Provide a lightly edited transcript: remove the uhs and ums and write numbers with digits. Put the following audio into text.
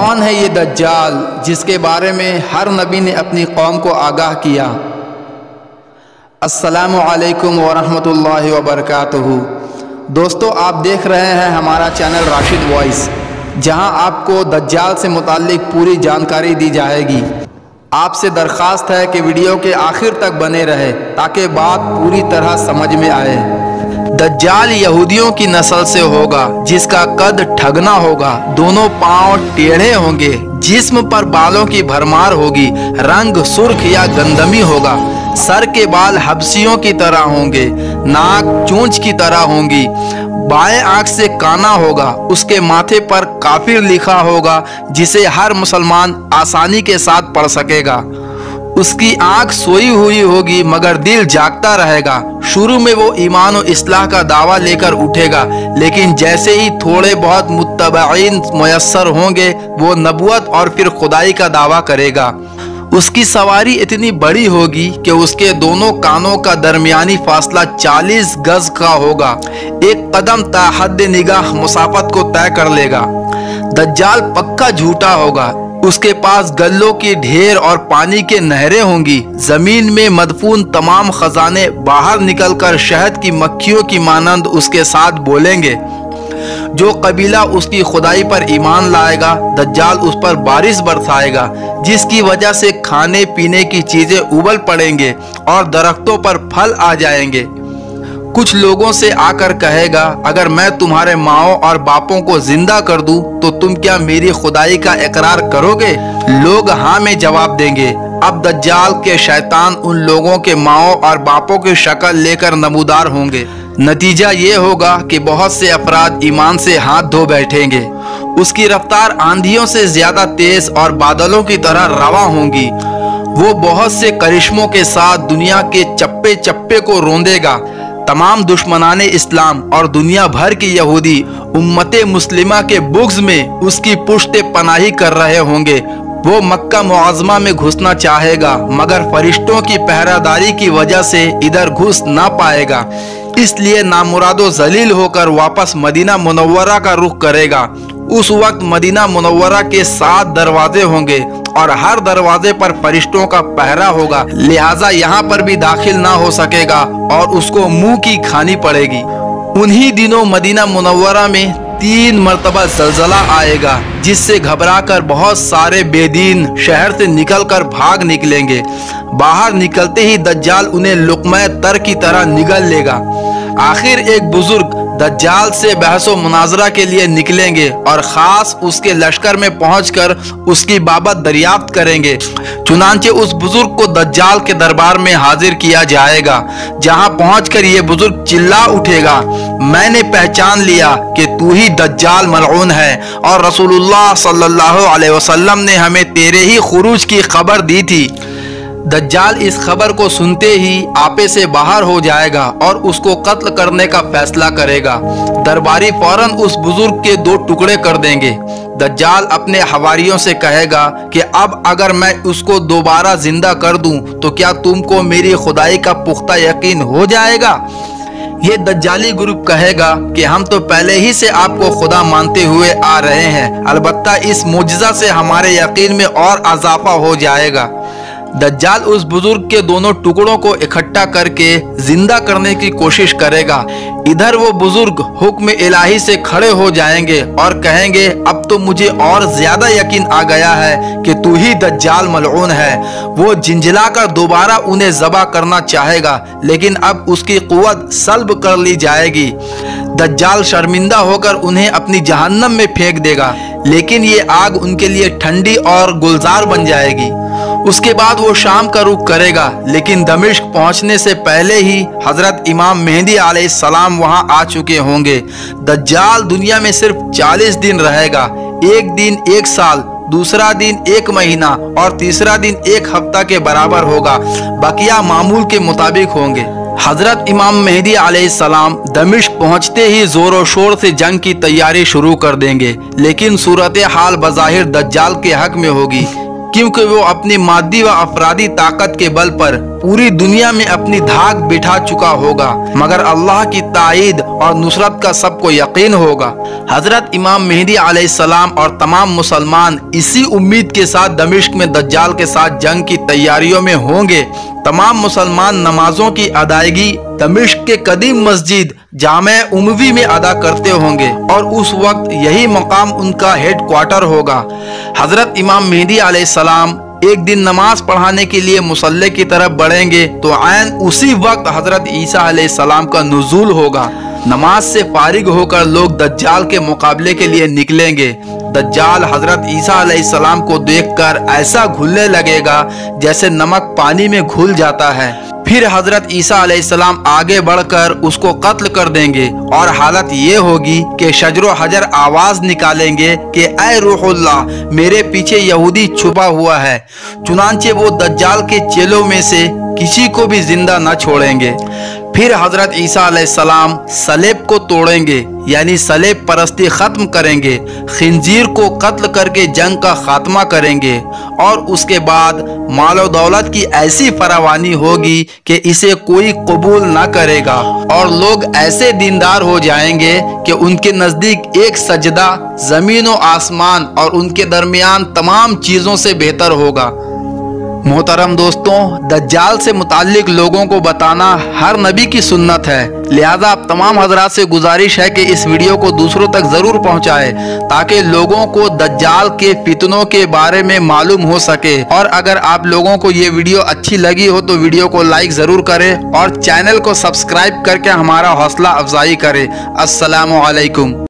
कौन है ये दज्जाल जिसके बारे में हर नबी ने अपनी कौम को आगाह किया। अस्सलामु अलैकुम वरहमतुल्लाहि वबरकातुहू। दोस्तों, आप देख रहे हैं हमारा चैनल राशिद वॉइस, जहां आपको दज्जाल से मुताल्लिक पूरी जानकारी दी जाएगी। आपसे दरख्वास्त है कि वीडियो के आखिर तक बने रहे ताकि बात पूरी तरह समझ में आए। दज्जाल यहूदियों की नस्ल से होगा, जिसका कद ठगना होगा, दोनों पांव टेढ़े होंगे, जिस्म पर बालों की भरमार होगी, रंग सुर्ख या गंधमी होगा, सर के बाल हबसियों की तरह होंगे, नाक चोंच की तरह होंगी, बाएं आंख से काना होगा, उसके माथे पर काफिर लिखा होगा जिसे हर मुसलमान आसानी के साथ पढ़ सकेगा। उसकी आंख सोई हुई होगी मगर दिल जागता रहेगा। शुरू में वो ईमान और इस्लाह का दावा लेकर उठेगा, लेकिन जैसे ही थोड़े बहुत मुत्तबईन मुयस्सर होंगे वो नबुवत और फिर खुदाई का दावा करेगा। उसकी सवारी इतनी बड़ी होगी कि उसके दोनों कानों का दरमियानी फासला 40 गज का होगा। एक कदम ता हद निगाह मुसाफत को तय कर लेगा। दज्जाल पक्का झूठा होगा। उसके पास गल्लों की ढेर और पानी के नहरें होंगी। जमीन में मदफून तमाम खजाने बाहर निकलकर शहद की मक्खियों की मानंद उसके साथ बोलेंगे। जो कबीला उसकी खुदाई पर ईमान लाएगा, दज्जाल उस पर बारिश बरसाएगा, जिसकी वजह से खाने पीने की चीजें उबल पड़ेंगे और दरख्तों पर फल आ जाएंगे। कुछ लोगों से आकर कहेगा, अगर मैं तुम्हारे माओ और बापों को जिंदा कर दूं तो तुम क्या मेरी खुदाई का इकरार करोगे? लोग हाँ में जवाब देंगे। अब दज्जाल के शैतान उन लोगों के माओ और बापों की शक्ल लेकर नमूदार होंगे। नतीजा ये होगा कि बहुत से अफराद ईमान से हाथ धो बैठेंगे। उसकी रफ्तार आंधियों से ज्यादा तेज और बादलों की तरह रवा होंगी। वो बहुत से करिश्मों के साथ दुनिया के चप्पे चप्पे को रोंदेगा। तमाम दुश्मनाने इस्लाम और दुनिया भर की यहूदी उम्मते मुस्लिमा के बुग़्ज़ में उसकी पुश्ते पनाही कर रहे होंगे। वो मक्का मुआज़मा में घुसना चाहेगा मगर फरिश्तों की पहरादारी की वजह से इधर घुस ना पाएगा, इसलिए नामुरादो जलील होकर वापस मदीना मुनव्वरा का रुख करेगा। उस वक्त मदीना मुनव्वरा के 7 दरवाजे होंगे और हर दरवाजे पर फरिश्तों का पहरा होगा, लिहाजा यहाँ पर भी दाखिल ना हो सकेगा और उसको मुंह की खानी पड़ेगी। उन्हीं दिनों मदीना मुनव्वरा में 3 मरतबा ज़लज़ला आएगा, जिससे घबराकर बहुत सारे बेदीन शहर से निकलकर भाग निकलेंगे। बाहर निकलते ही दज्जाल उन्हें लुक़्मा तर की तरह निगल लेगा। आखिर एक बुजुर्ग दज्जाल से बहसो मुनाजरा के लिए निकलेंगे और ख़ास उसके लश्कर में पहुंचकर उसकी बाबत दरियाफ्त करेंगे। चुनांचे उस बुजुर्ग को दज्जाल के दरबार में हाजिर किया जाएगा, जहां पहुंचकर ये बुजुर्ग चिल्ला उठेगा, मैंने पहचान लिया कि तू ही दज्जाल मलऊन है और रसूलुल्लाह सल्लल्लाहु अलैहि वसल्लम ने हमें तेरे ही खुरूज की खबर दी थी। दज्जाल इस खबर को सुनते ही आपे से बाहर हो जाएगा और उसको कत्ल करने का फैसला करेगा। दरबारी फौरन उस बुजुर्ग के 2 टुकड़े कर देंगे। दज्जाल अपने हवारियों से कहेगा कि अब अगर मैं उसको दोबारा जिंदा कर दूं तो क्या तुमको मेरी खुदाई का पुख्ता यकीन हो जाएगा? ये दज्जाली ग्रुप कहेगा कि हम तो पहले ही से आपको खुदा मानते हुए आ रहे हैं, अलबत्ता इस मुजज़ा से हमारे यकीन में और इजाफा हो जाएगा। दज्जाल उस बुजुर्ग के दोनों टुकड़ों को इकट्ठा करके जिंदा करने की कोशिश करेगा। इधर वो बुजुर्ग हुक्म इलाही से खड़े हो जाएंगे और कहेंगे, अब तो मुझे और ज्यादा यकीन आ गया है कि तू ही दज्जाल मलऊन है। वो झिंझलाकर दोबारा उन्हें ज़बह करना चाहेगा, लेकिन अब उसकी कुव्वत सल्ब कर ली जाएगी। दज्जाल शर्मिंदा होकर उन्हें अपनी जहन्नम में फेंक देगा, लेकिन ये आग उनके लिए ठंडी और गुलजार बन जाएगी। उसके बाद वो शाम का रुख करेगा, लेकिन दमिश्क पहुंचने से पहले ही हजरत इमाम मेहदी अलैहिस्सलाम वहां आ चुके होंगे। दज्जाल दुनिया में सिर्फ 40 दिन रहेगा। एक दिन 1 साल, दूसरा दिन 1 महीना और तीसरा दिन 1 हफ्ता के बराबर होगा। बकिया मामूल के मुताबिक होंगे। हजरत इमाम मेहदी अलैहिस्सलाम दमिश्क पहुंचते ही जोर शोर से जंग की तैयारी शुरू कर देंगे, लेकिन सूरत हाल बज़ाहिर दज्जाल के हक में होगी, क्योंकि वो अपनी मादी व अफरादी ताकत के बल पर पूरी दुनिया में अपनी धाक बिठा चुका होगा, मगर अल्लाह की ताईद और नुसरत का सबको यकीन होगा। हजरत इमाम मेहदी अलैहिस्सलाम और तमाम मुसलमान इसी उम्मीद के साथ दमिश्क में दज्जाल के साथ जंग की तैयारियों में होंगे। तमाम मुसलमान नमाजों की अदायगी दमिश्क के कदीम मस्जिद जामे उमवी में अदा करते होंगे और उस वक्त यही मकाम उनका हेड क्वार्टर होगा। हजरत इमाम मेहदी अलैहिस्सलाम एक दिन नमाज पढ़ाने के लिए मुसल्ले की तरफ बढ़ेंगे तो ऐन उसी वक्त हजरत ईसा अलैहिस्सलाम का नुज़ूल होगा। नमाज से फारिग होकर लोग दज्जाल के मुकाबले के लिए निकलेंगे। दज्जाल हजरत ईसा अलैहिस्सलाम को देखकर ऐसा घुलने लगेगा जैसे नमक पानी में घुल जाता है। फिर हजरत ईसा अलैहिस्सलाम आगे बढ़कर उसको कत्ल कर देंगे और हालत ये होगी कि शजरो हजर आवाज निकालेंगे कि ऐ रूहुल्लाह, मेरे पीछे यहूदी छुपा हुआ है। चुनांचे वो दज्जाल के चेलों में से किसी को भी जिंदा न छोड़ेंगे। फिर हजरत ईसा अलैहिस्सलाम सलेब को तोड़ेंगे, यानी सलेब परस्ती खत्म करेंगे, खिंजीर को कत्ल करके जंग का खात्मा करेंगे और उसके बाद मालो दौलत की ऐसी फरावानी होगी कि इसे कोई कबूल न करेगा और लोग ऐसे दीनदार हो जाएंगे कि उनके नजदीक एक सजदा जमीन व आसमान और उनके दरमियान तमाम चीजों से बेहतर होगा। मोहतरम दोस्तों, दज्जाल से मुताल्लिक लोगों को बताना हर नबी की सुन्नत है, लिहाजा आप तमाम हजरात से गुजारिश है कि इस वीडियो को दूसरों तक ज़रूर पहुंचाएं ताकि लोगों को दज्जाल के फितनों के बारे में मालूम हो सके। और अगर आप लोगों को ये वीडियो अच्छी लगी हो तो वीडियो को लाइक ज़रूर करें और चैनल को सब्सक्राइब करके हमारा हौसला अफजाई करें। अस्सलामु अलैकुम।